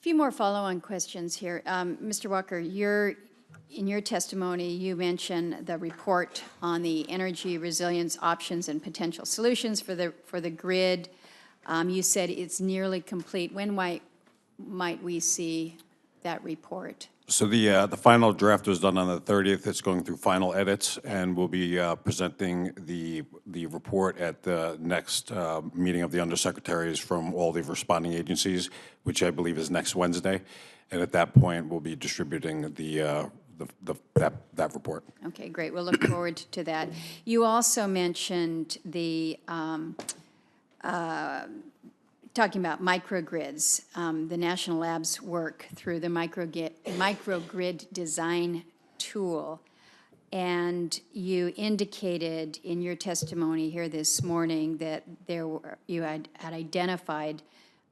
few more follow-on questions here. Mr. Walker, in your testimony, you mentioned the report on the energy resilience options and potential solutions for the grid. You said it's nearly complete. When might we see that report? So the final draft was done on the 30th. It's going through final edits, and we'll be presenting the report at the next meeting of the undersecretaries from all the responding agencies, which I believe is next Wednesday. And at that point, we'll be distributing that report. Okay, great. We'll look forward to that. You also mentioned the talking about microgrids, the National Labs work through the microgrid design tool. And you indicated in your testimony here this morning that you had identified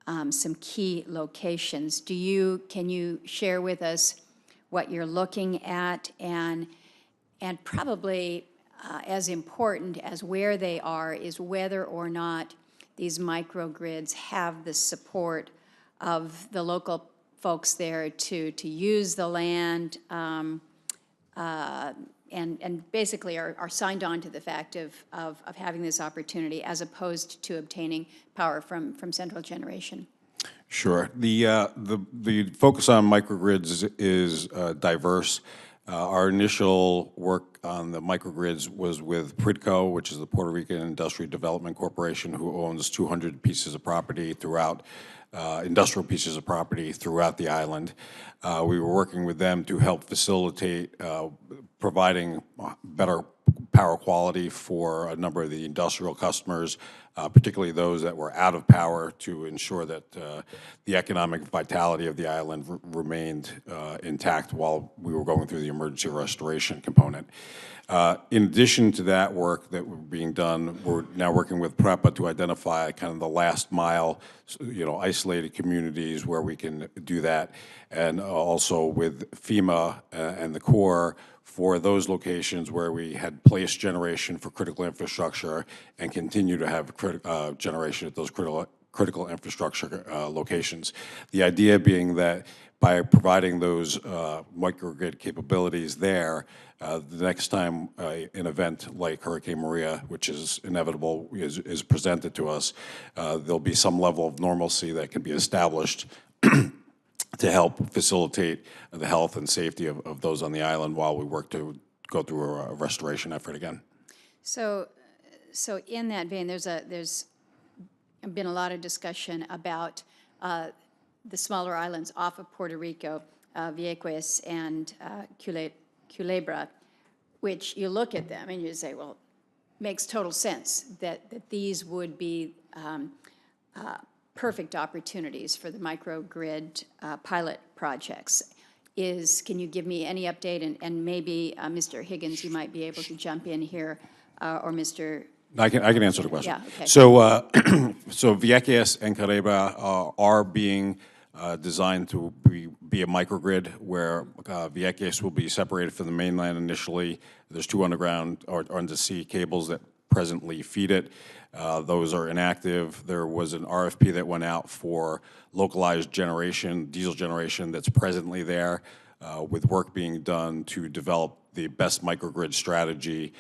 some key locations. Can you share with us what you're looking at, and probably as important as where they are is whether or not these microgrids have the support of the local folks there to use the land and basically are signed on to the fact of having this opportunity as opposed to obtaining power from central generation. Sure. The focus on microgrids is diverse. Our initial work on the microgrids was with PRIDCO, which is the Puerto Rican Industrial Development Corporation, who owns 200 pieces of property throughout, industrial pieces of property throughout the island. We were working with them to help facilitate providing better power quality for a number of the industrial customers, particularly those that were out of power, to ensure that the economic vitality of the island remained intact while we were going through the emergency restoration component. In addition to that work that was being done, we're now working with PREPA to identify kind of the last mile, isolated communities where we can do that, and also with FEMA and the Corps for those locations where we had placed generation for critical infrastructure and continue to have generation at those critical infrastructure locations. The idea being that by providing those microgrid capabilities there, the next time an event like Hurricane Maria, which is inevitable, is presented to us, there'll be some level of normalcy that can be established to help facilitate the health and safety of those on the island while we work to go through a restoration effort again. So in that vein, there's been a lot of discussion about the smaller islands off of Puerto Rico, Vieques and Culebra, which you look at them and you say, well, makes total sense that these would be perfect opportunities for the microgrid pilot projects. Can you give me any update, and maybe Mr. Higgins, you might be able to jump in here, or Mr. I can answer the question. Yeah, okay. So, so Vieques and Culebra are being designed to be a microgrid where Vieques will be separated from the mainland initially. There's 2 underground or undersea cables that presently feed it. Those are inactive. There was an RFP that went out for localized generation, diesel generation, that's presently there, with work being done to develop the best microgrid strategy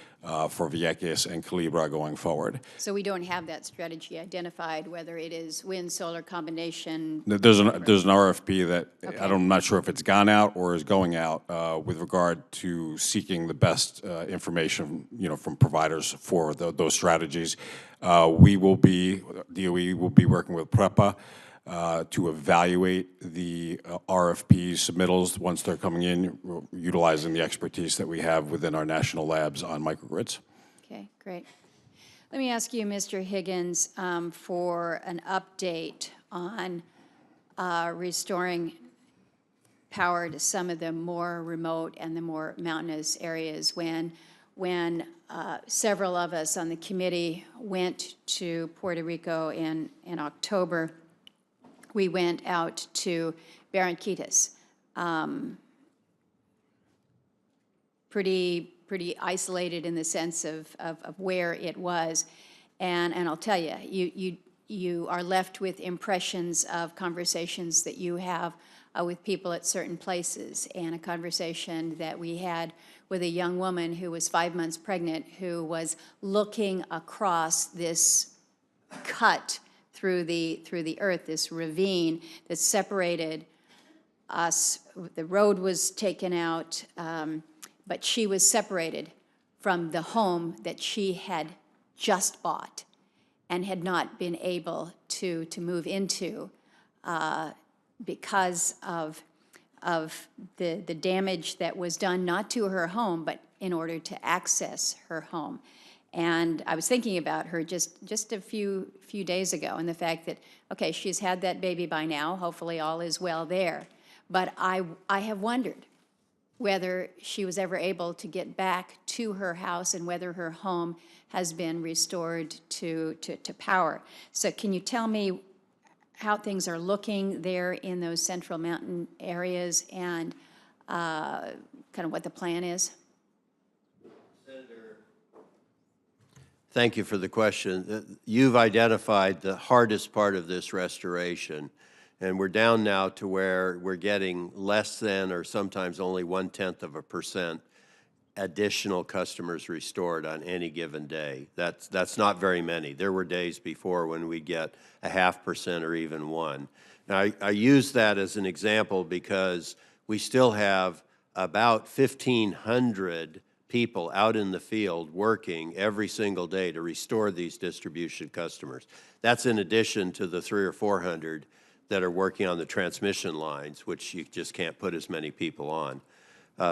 for Vieques and Culebra going forward. So we don't have that strategy identified, whether it is wind-solar combination? There's an RFP that, okay, I'm not sure if it's gone out or is going out with regard to seeking the best information, from providers for those strategies. DOE will be working with PREPA to evaluate the RFP submittals once they're coming in, utilizing the expertise that we have within our national labs on microgrids. Okay, great. Let me ask you, Mr. Higgins, for an update on restoring power to some of the more remote and the more mountainous areas. When several of us on the committee went to Puerto Rico in October, we went out to Barranquitas, pretty isolated in the sense of where it was, and I'll tell you, you are left with impressions of conversations that you have with people at certain places. And a conversation that we had with a young woman who was 5 months pregnant, who was looking across this cut through the earth, this ravine that separated us. The road was taken out, but she was separated from the home that she had just bought and had not been able to move into because of the damage that was done, not to her home, but in order to access her home. And I was thinking about her just a few days ago, and the fact that, okay, she's had that baby by now, hopefully all is well there. But I have wondered whether she was ever able to get back to her house and whether her home has been restored to power. So can you tell me how things are looking there in those central mountain areas and kind of what the plan is? Thank you for the question. You've identified the hardest part of this restoration, and we're down now to where we're getting less than or sometimes only 0.1% additional customers restored on any given day. That's not very many. There were days before when we'd get 0.5% or even 1%. Now, I use that as an example because we still have about 1,500 people out in the field working every single day to restore these distribution customers. That's in addition to the 300 or 400 that are working on the transmission lines, which you just can't put as many people on.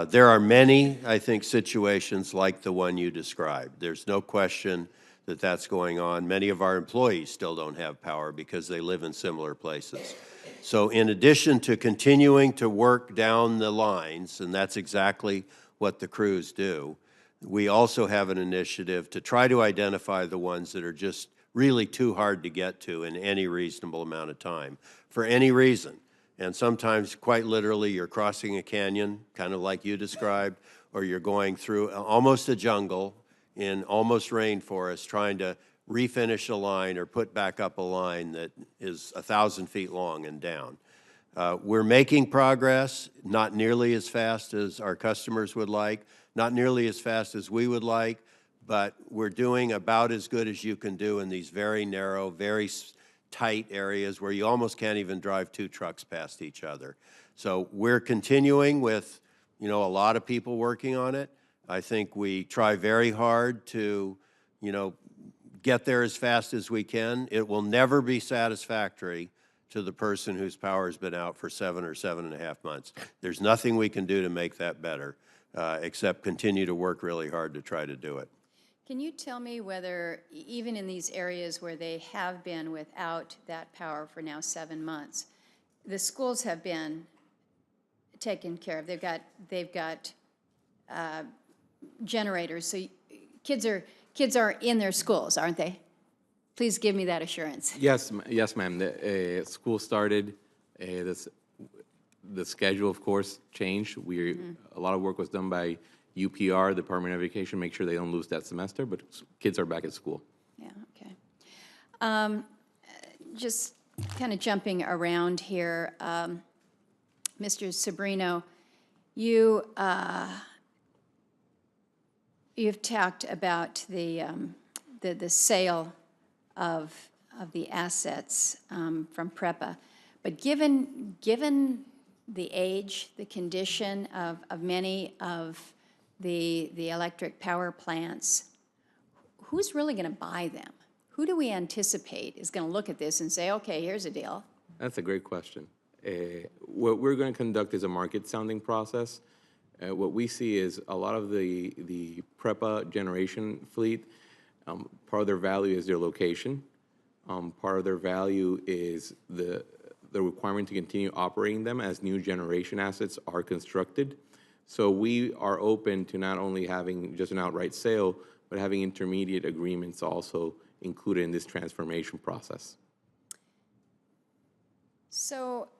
There are many, I think, situations like the one you described. There's no question that that's going on. Many of our employees still don't have power because they live in similar places. So in addition to continuing to work down the lines, and that's exactly what the crews do, we also have an initiative to try to identify the ones that are just really too hard to get to in any reasonable amount of time, for any reason. And sometimes, quite literally, you're crossing a canyon, kind of like you described, or you're going through almost a jungle in almost rainforest, trying to refinish a line or put back up a line that is 1,000 feet long and down. We're making progress, not nearly as fast as our customers would like, not nearly as fast as we would like, but we're doing about as good as you can do in these very narrow, very tight areas where you almost can't even drive 2 trucks past each other. So we're continuing with, a lot of people working on it. I think we try very hard to, get there as fast as we can. It will never be satisfactory to the person whose power has been out for 7 or 7.5 months. There's nothing we can do to make that better, except continue to work really hard to try to do it. Can you tell me whether, even in these areas where they have been without that power for now 7 months, the schools have been taken care of? They've got generators, so kids are in their schools, aren't they? Please give me that assurance. Yes, ma'am. The school started. The schedule, of course, changed. A lot of work was done by UPR, Department of Education, make sure they don't lose that semester, but kids are back at school. Yeah, okay. Just kind of jumping around here, Mr. Sobrino, you've talked about the sale of the assets from PREPA, but given the age, the condition of many of the electric power plants, who's really going to buy them? Who do we anticipate is going to look at this and say, okay, here's a deal? That's a great question. What we're going to conduct is a market sounding process. What we see is a lot of the PREPA generation fleet, part of their value is their location. Part of their value is the requirement to continue operating them as new generation assets are constructed. So we are open to not only having just an outright sale, but having intermediate agreements also included in this transformation process. So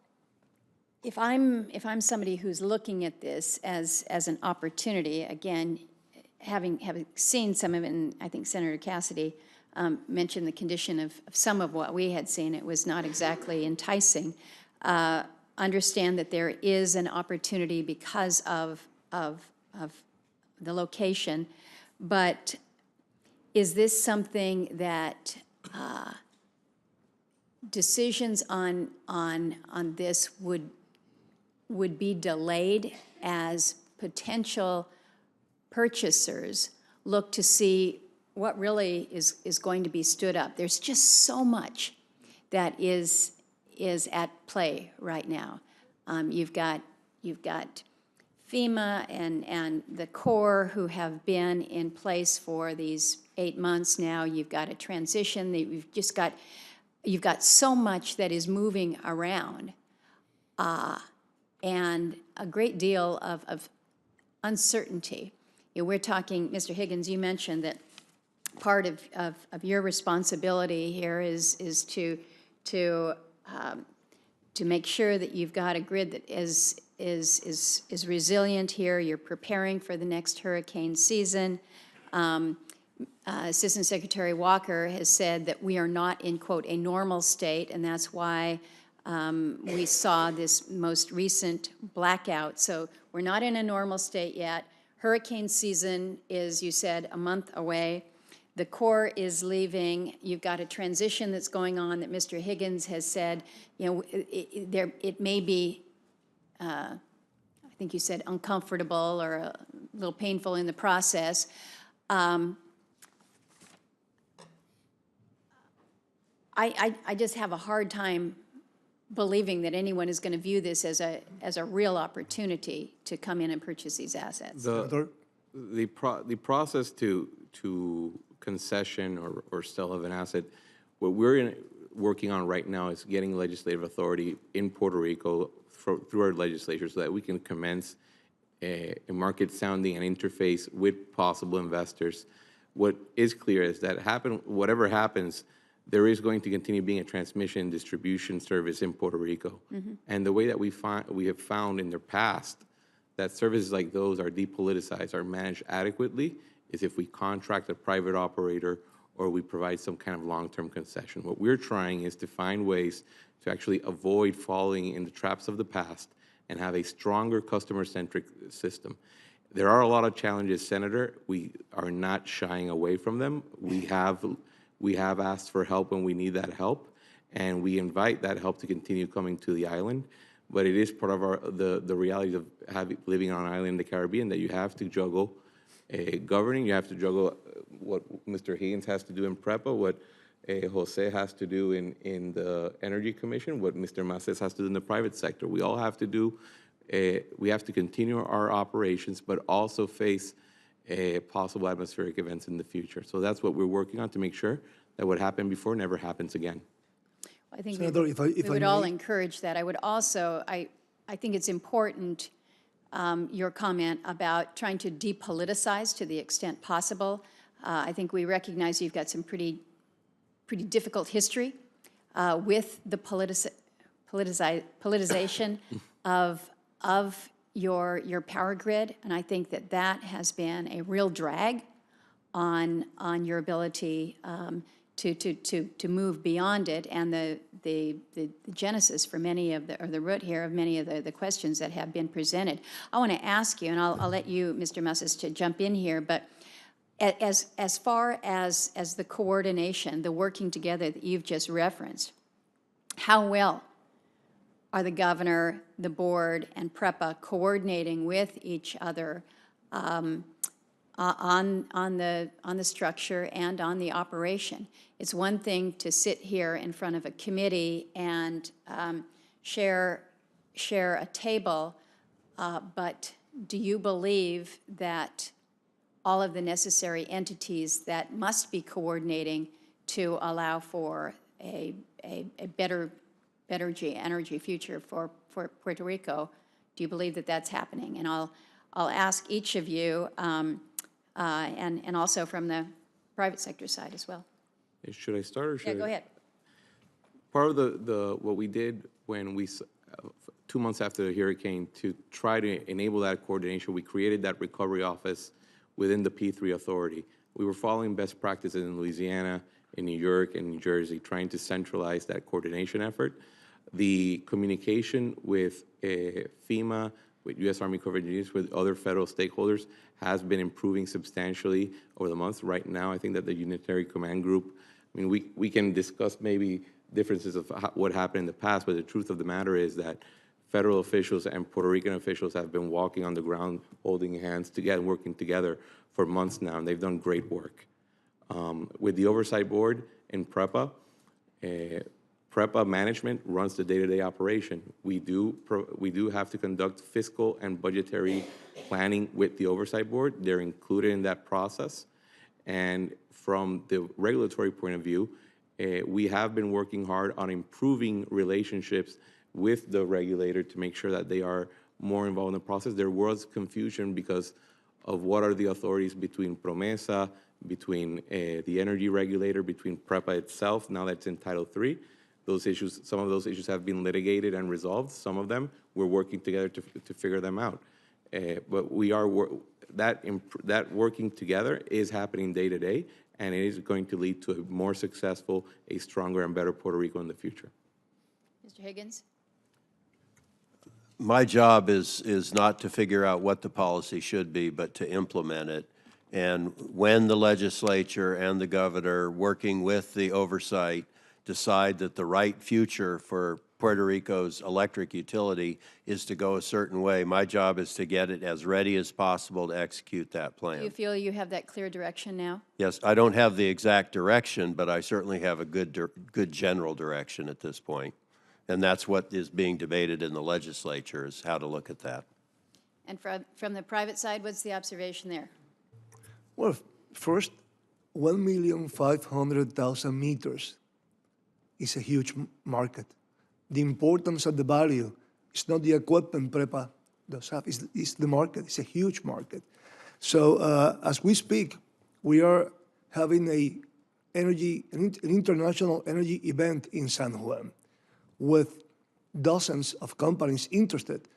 if I'm somebody who's looking at this as an opportunity, again, having seen some of it, and I think Senator Cassidy mentioned the condition of some of what we had seen. It was not exactly enticing. Understand that there is an opportunity because of the location, but is this something that decisions on this would be delayed as potential purchasers look to see what really is going to be stood up? There's just so much that is at play right now. You've got FEMA and the Corps who have been in place for these 8 months now. You've got a transition. You've got so much that is moving around, and a great deal of uncertainty. We're talking, Mr. Higgins, you mentioned that part of your responsibility here is to make sure that you've got a grid that is resilient here. You're preparing for the next hurricane season. Assistant Secretary Walker has said that we are not in, quote, a normal state, and that's why we saw this most recent blackout. So we're not in a normal state yet. Hurricane season is, you said, a month away. The Corps is leaving. You've got a transition that's going on that Mr. Higgins has said, it may be, I think you said uncomfortable or a little painful in the process. I just have a hard time believing that anyone is going to view this as a real opportunity to come in and purchase these assets. The process to concession or sale of an asset, what we're working on right now is getting legislative authority in Puerto Rico through our legislature so that we can commence a market sounding and interface with possible investors. What is clear is that whatever happens, there is going to continue being a transmission and distribution service in Puerto Rico. Mm-hmm. And the way that we have found in the past that services like those are depoliticized, are managed adequately, is if we contract a private operator or we provide some kind of long-term concession. What we're trying is to find ways to actually avoid falling in the traps of the past and have a stronger customer-centric system. There are a lot of challenges, Senator. We are not shying away from them. We have asked for help when we need that help, and we invite that help to continue coming to the island. But it is part of the reality of living on an island in the Caribbean that you have to juggle governing, you have to juggle what Mr. Higgins has to do in PREPA, what Jose has to do in the Energy Commission, what Mr. Maces has to do in the private sector. We all have to do, we have to continue our operations, but also face possible atmospheric events in the future. So that's what we're working on to make sure that what happened before never happens again. I think Senator, we would all encourage that. I would also, I think it's important, your comment about trying to depoliticize to the extent possible. I think we recognize you've got some pretty difficult history with the politicization of your power grid, and I think that has been a real drag on your ability to move beyond it, and the genesis for many of the root here of many of the questions that have been presented. I want to ask you, and I'll let you, Mr. Maces, to jump in here, but as far as the coordination, the working together that you've just referenced, how well are the governor, the board, and PREPA coordinating with each other on the structure and on the operation? It's one thing to sit here in front of a committee and share a table, but do you believe that all of the necessary entities that must be coordinating to allow for a better energy future for Puerto Rico, do you believe that that's happening? And I'll ask each of you, and also from the private sector side as well. Should I start or should I? Yeah, go ahead. Part of what we did when 2 months after the hurricane to try to enable that coordination, we created that recovery office within the P3 authority. We were following best practices in Louisiana in New York and New Jersey, trying to centralize that coordination effort. The communication with FEMA, with U.S. Army Corps of Engineers, with other federal stakeholders has been improving substantially over the months. Right now, I think that the Unitary Command Group, I mean, we can discuss maybe differences of what happened in the past, but the truth of the matter is that federal officials and Puerto Rican officials have been walking on the ground, holding hands together, working together for months now, and they've done great work. With the Oversight Board in PREPA, PREPA management runs the day-to-day operation. We do have to conduct fiscal and budgetary planning with the Oversight Board. They're included in that process. And from the regulatory point of view, we have been working hard on improving relationships with the regulator to make sure that they are more involved in the process. There was confusion because of what are the authorities between PROMESA, between the energy regulator, between PREPA itself, now that's in Title III. Those issues, some of those issues have been litigated and resolved. Some of them, we're working together to figure them out. But we are, that working together is happening day to day, and it is going to lead to a more successful, a stronger and better Puerto Rico in the future. Mr. Higgins? My job is not to figure out what the policy should be, but to implement it. And when the legislature and the governor, working with the oversight, decide that the right future for Puerto Rico's electric utility is to go a certain way, my job is to get it as ready as possible to execute that plan. Do you feel you have that clear direction now? Yes, I don't have the exact direction, but I certainly have a good general direction at this point. And that's what is being debated in the legislature, is how to look at that. And from the private side, what's the observation there? Well, first, 1,500,000 meters is a huge market. The importance of the value is not the equipment PREPA does have, it's the market. It's a huge market. So as we speak, we are having an international energy event in San Juan with dozens of companies interested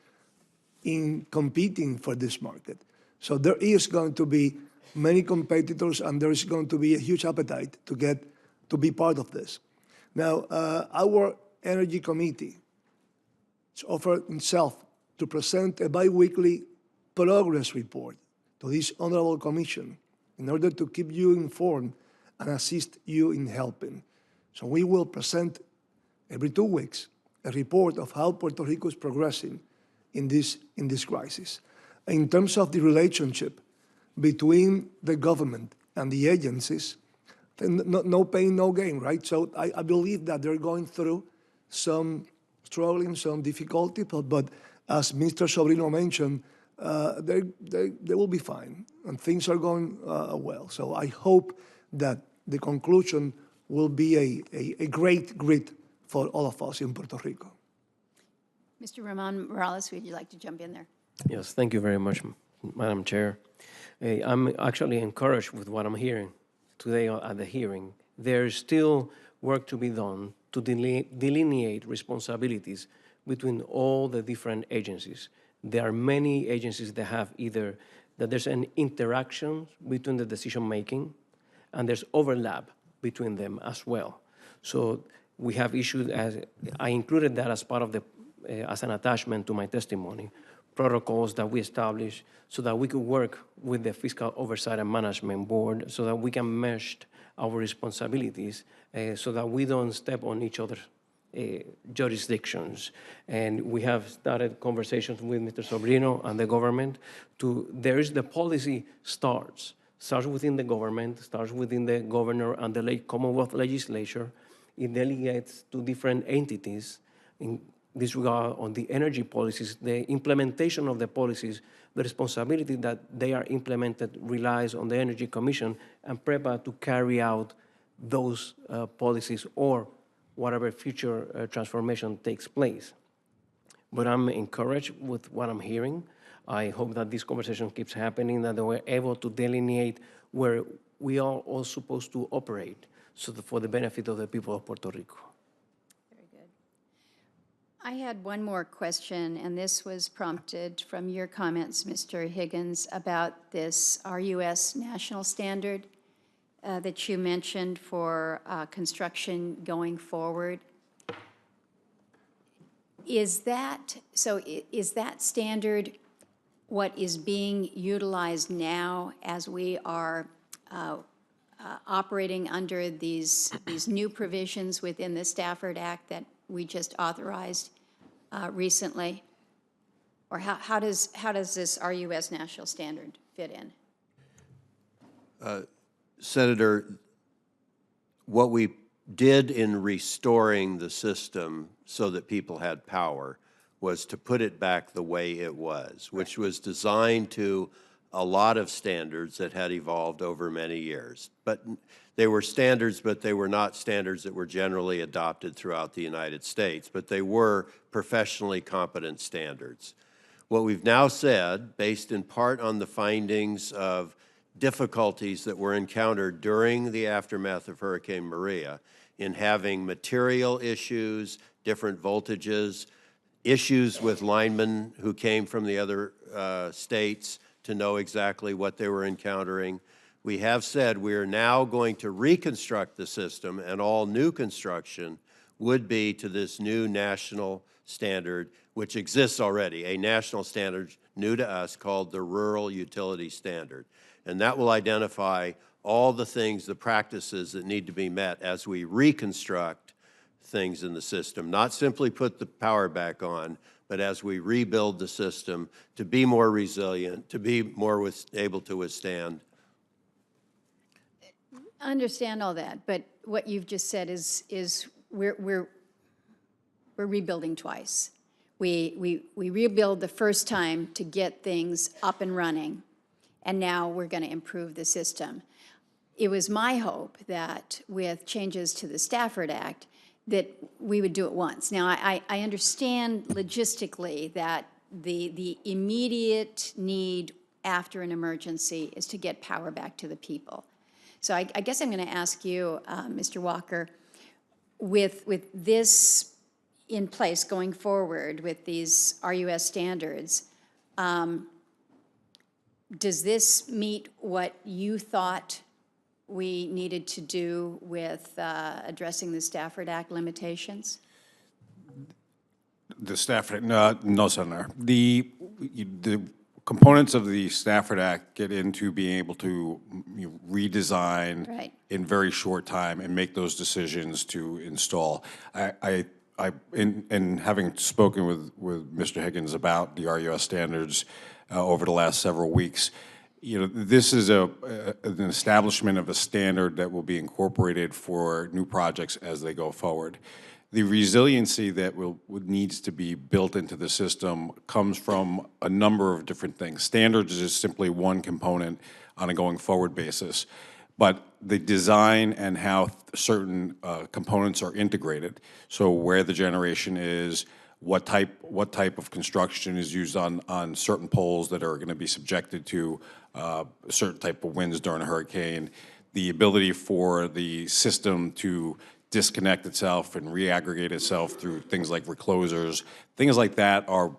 in competing for this market. So there is going to be many competitors, and there is going to be a huge appetite to be part of this. Now, our Energy Committee has offered itself to present a biweekly progress report to this honorable commission in order to keep you informed and assist you in helping. So we will present every 2 weeks a report of how Puerto Rico is progressing in this crisis. In terms of the relationship between the government and the agencies, no pain, no gain, right? So I believe that they're going through some struggling, some difficulty, but as Mr. Sobrino mentioned, they will be fine, and things are going well. So I hope that the conclusion will be a great grit for all of us in Puerto Rico. Mr. Ramon Morales, would you like to jump in there? Yes, thank you very much, Madam Chair. I'm actually encouraged with what I'm hearing today at the hearing. There's still work to be done to delineate responsibilities between all the different agencies. There are many agencies that have either that there's an interaction between the decision-making, and there's overlap between them as well. So we have issues, as I included that as part of the, as an attachment to my testimony, protocols that we established so that we could work with the Fiscal Oversight and Management Board so that we can mesh our responsibilities so that we don't step on each other's jurisdictions. And we have started conversations with Mr. Sobrino and the government there is the policy starts within the government, starts within the governor and the Commonwealth legislature. It delegates to different entities in this regard on the energy policies, the implementation of the policies, the responsibility that they are implemented relies on the Energy Commission and PREPA to carry out those policies or whatever future transformation takes place. But I'm encouraged with what I'm hearing. I hope that this conversation keeps happening, that we're able to delineate where we are all supposed to operate for the benefit of the people of Puerto Rico. Very good. I had one more question, and this was prompted from your comments, Mr. Higgins, about this RUS national standard. that you mentioned for construction going forward, is that standard what is being utilized now as we are operating under these new provisions within the Stafford Act that we just authorized recently? Or how does this RUS national standard fit in? Senator, what we did in restoring the system so that people had power was to put it back the way it was, which was designed to a lot of standards that had evolved over many years. But they were standards, but they were not standards that were generally adopted throughout the United States, but they were professionally competent standards. What we've now said, based in part on the findings of difficulties that were encountered during the aftermath of Hurricane Maria in having material issues, different voltages, issues with linemen who came from the other states to know exactly what they were encountering. We have said we are now going to reconstruct the system, and all new construction would be to this new national standard, which exists already, a national standard new to us called the Rural Utility Standard. And that will identify all the things, the practices that need to be met as we reconstruct things in the system, not simply put the power back on, but as we rebuild the system to be more resilient, to be more able to withstand. I understand all that, but what you've just said is we're rebuilding twice. We rebuild the first time to get things up and running, and now we're going to improve the system. It was my hope that with changes to the Stafford Act that we would do it once. Now, I understand logistically that the immediate need after an emergency is to get power back to the people. So I guess I'm going to ask you, Mr. Walker, with this in place going forward with these RUS standards, does this meet what you thought we needed to do with addressing the Stafford Act limitations? The Stafford, no, Senator. The components of the Stafford Act get into being able to redesign Right. in very short time and make those decisions to install. In having spoken with Mr. Higgins about the RUS standards over the last several weeks, this is an establishment of a standard that will be incorporated for new projects as they go forward. The resiliency that needs to be built into the system comes from a number of different things. Standards is simply one component on a going forward basis, but the design and how certain components are integrated, so where the generation is, what type of construction is used on certain poles that are going to be subjected to a certain type of winds during a hurricane, the ability for the system to disconnect itself and reaggregate itself through things like reclosers. Things like that are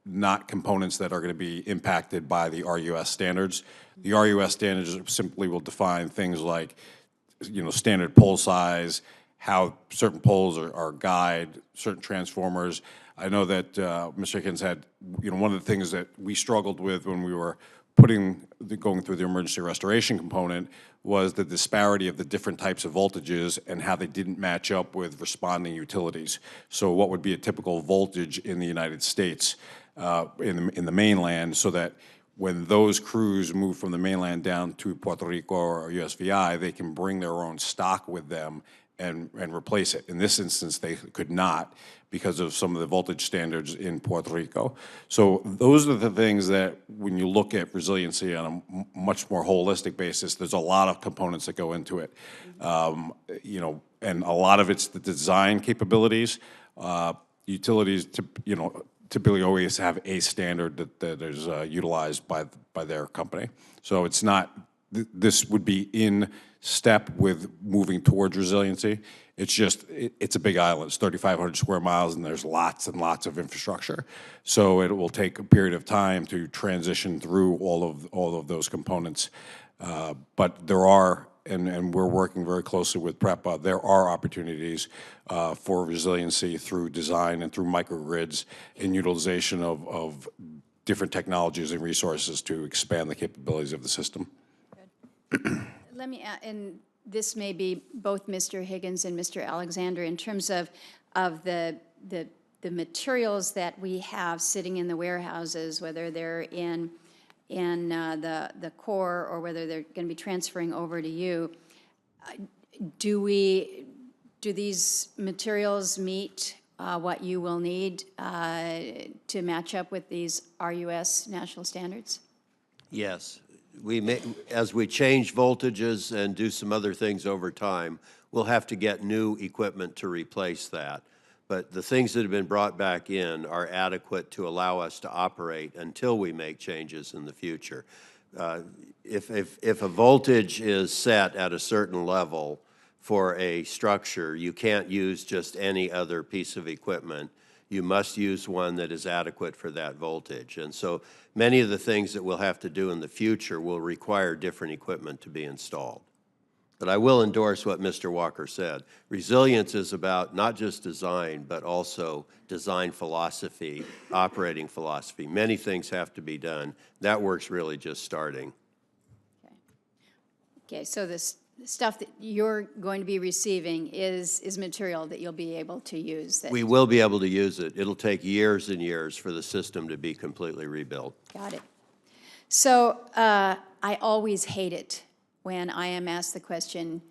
not components that are going to be impacted by the RUS standards. The RUS standards simply will define things like, standard pole size, how certain poles are guide, certain transformers. I know that Mr. Higgins had, one of the things that we struggled with when we were going through the emergency restoration component was the disparity of the different types of voltages and how they didn't match up with responding utilities. So what would be a typical voltage in the United States in the mainland, so that when those crews move from the mainland down to Puerto Rico or USVI, they can bring their own stock with them and replace it. In this instance, they could not because of some of the voltage standards in Puerto Rico. So those are the things that when you look at resiliency on a much more holistic basis, there's a lot of components that go into it. And a lot of it's the design capabilities. Utilities, typically always have a standard that is utilized by their company. So it's not, this would be in step with moving towards resiliency. It's just, it's a big island. It's 3,500 square miles, and there's lots and lots of infrastructure. So it will take a period of time to transition through all of those components. But there are and we're working very closely with PREPA, there are opportunities for resiliency through design and through microgrids and utilization of different technologies and resources to expand the capabilities of the system. Let me, and this may be both Mr. Higgins and Mr. Alexander, in terms of the materials that we have sitting in the warehouses, whether they're in the core or whether they're going to be transferring over to you. Do these materials meet what you will need to match up with these RUS national standards? Yes. As we change voltages and do some other things over time, we'll have to get new equipment to replace that. But the things that have been brought back in are adequate to allow us to operate until we make changes in the future. If a voltage is set at a certain level for a structure, you can't use just any other piece of equipment. You must use one that is adequate for that voltage. And so many of the things that we'll have to do in the future will require different equipment to be installed. But I will endorse what Mr. Walker said. Resilience is about not just design, but also design philosophy, operating philosophy. Many things have to be done. That work's really just starting. Okay, so this stuff that you're going to be receiving is material that you'll be able to use. We will be able to use it. It'll take years and years for the system to be completely rebuilt. Got it. So I always hate it when I am asked the question,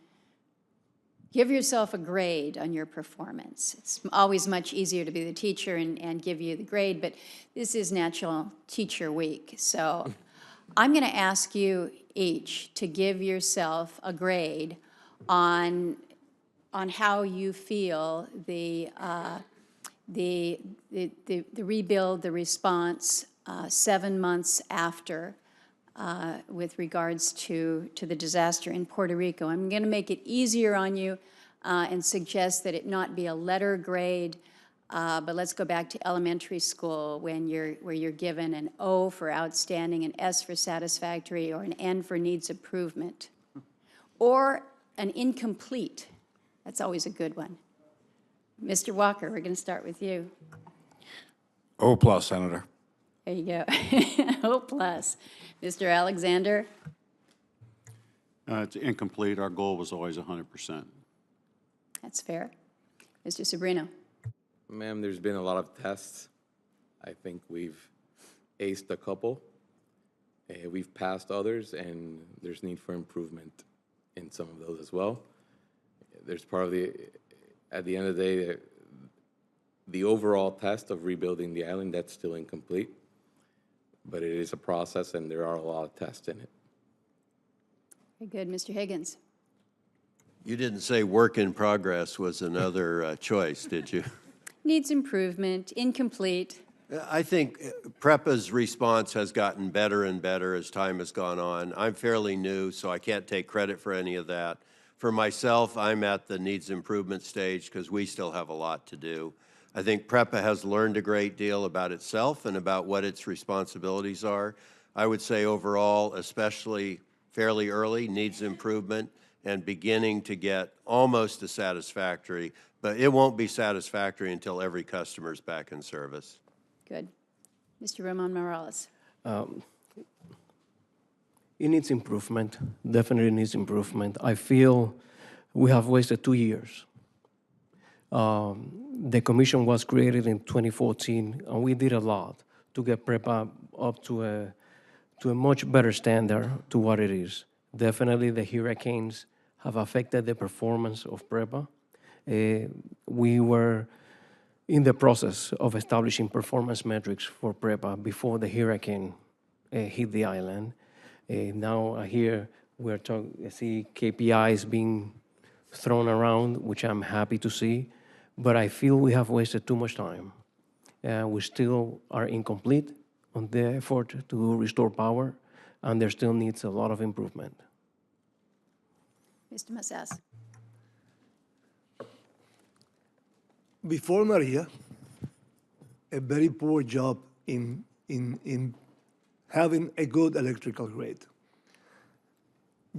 give yourself a grade on your performance. It's always much easier to be the teacher and give you the grade, but this is National Teacher Week. So I'm going to ask you each to give yourself a grade on how you feel the rebuild, the response 7 months after with regards to the disaster in Puerto Rico. I'm going to make it easier on you and suggest that it not be a letter grade, but let's go back to elementary school where you're given an O for outstanding, an S for satisfactory, or an N for needs improvement, or an incomplete. That's always a good one. Mr. Walker, we're going to start with you. O plus, Senator. There you go. O plus. Mr. Alexander? It's incomplete. Our goal was always 100%. That's fair. Mr. Sobrino? Ma'am, there's been a lot of tests. I think we've aced a couple. We've passed others, and there's need for improvement in some of those as well. There's part of at the end of the day, the overall test of rebuilding the island, that's still incomplete. But it is a process, and there are a lot of tests in it. Very good. Mr. Higgins? You didn't say work in progress was another choice, did you? Needs improvement, incomplete. I think PREPA's response has gotten better and better as time has gone on. I'm fairly new, so I can't take credit for any of that. For myself, I'm at the needs improvement stage because we still have a lot to do. I think PREPA has learned a great deal about itself and about what its responsibilities are. I would say overall, especially fairly early, needs improvement and beginning to get almost to satisfactory, but it won't be satisfactory until every customer's back in service. Good. Mr. Ramon Morales? It needs improvement, definitely needs improvement. I feel we have wasted 2 years. The commission was created in 2014, and we did a lot to get PREPA up to a much better standard to what it is. Definitely the hurricanes have affected the performance of PREPA. We were in the process of establishing performance metrics for PREPA before the hurricane hit the island. Now here we're see KPIs being thrown around, which I'm happy to see, but I feel we have wasted too much time. We still are incomplete on the effort to restore power, and there still needs a lot of improvement. Mr. Massas? Before Maria, a very poor job in having a good electrical grid.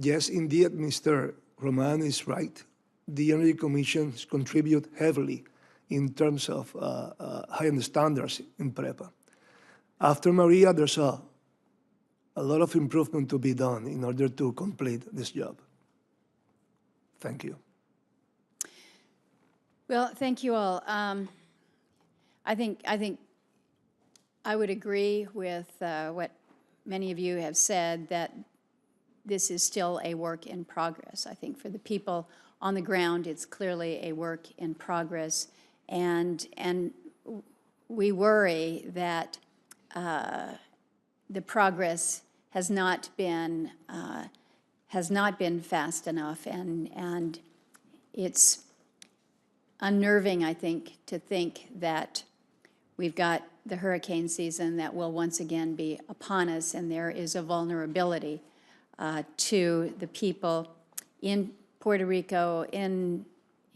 Yes, indeed, Mr. Roman is right. The Energy Commissions contribute heavily in terms of high-end standards in PREPA. After Maria, there's a lot of improvement to be done in order to complete this job. Thank you. Well, thank you all. I think I would agree with what many of you have said, that this is still a work in progress. I think for the people on the ground, it's clearly a work in progress, and we worry that the progress has not been fast enough, and it's unnerving, I think, to think that we've got the hurricane season that will once again be upon us, and there is a vulnerability to the people in Puerto Rico, in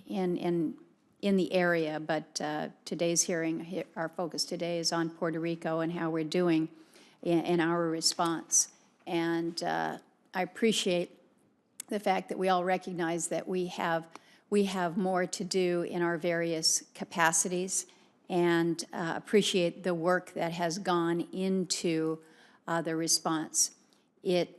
the area. But today's hearing, our focus today is on Puerto Rico and how we're doing in our response. And I appreciate the fact that we all recognize that we have more to do in our various capacities, and appreciate the work that has gone into the response. It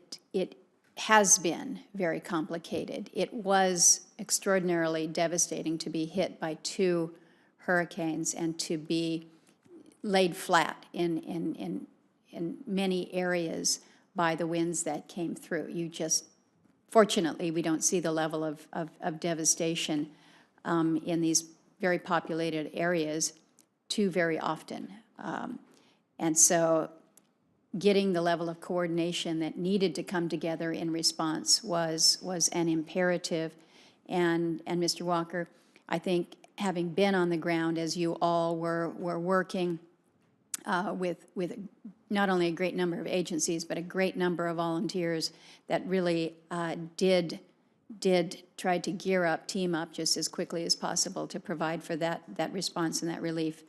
has been very complicated. It was extraordinarily devastating to be hit by 2 hurricanes and to be laid flat in many areas by the winds that came through. Fortunately, we don't see the level of devastation in these very populated areas too very often. And so getting the level of coordination that needed to come together in response was an imperative. And Mr. Walker, I think having been on the ground as you all were working with not only a great number of agencies, but a great number of volunteers that really did try to gear up, team up just as quickly as possible to provide for that response and that relief.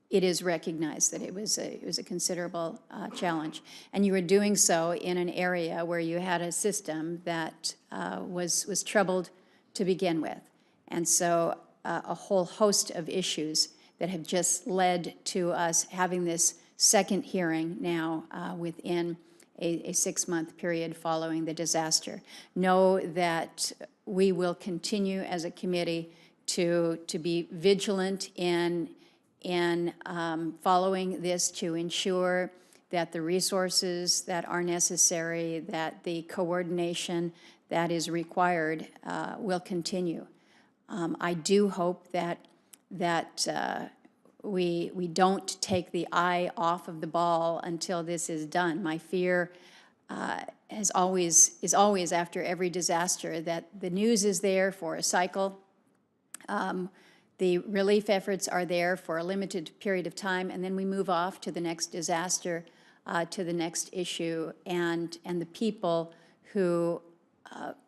It is recognized that it was a considerable challenge, and you were doing so in an area where you had a system that was troubled to begin with, and so a whole host of issues that have just led to us having this second hearing now within a 6-month period following the disaster. Know that we will continue as a committee to be vigilant in following this, to ensure that the resources that are necessary, that the coordination that is required will continue. I do hope that we don't take the eye off of the ball until this is done. My fear is always after every disaster that the news is there for a cycle. The relief efforts are there for a limited period of time, and then we move off to the next disaster, to the next issue, and the people who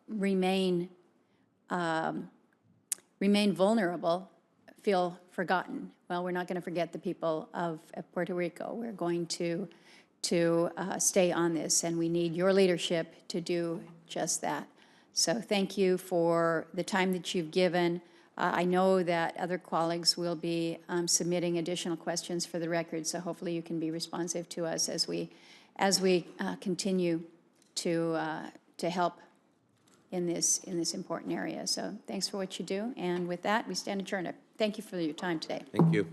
remain vulnerable feel forgotten. Well, we're not going to forget the people of Puerto Rico. We're going to stay on this, and we need your leadership to do just that. So thank you for the time that you've given. I know that other colleagues will be submitting additional questions for the record, so hopefully you can be responsive to us as we continue to help in this important area. So thanks for what you do, and with that, we stand adjourned. Thank you for your time today. Thank you.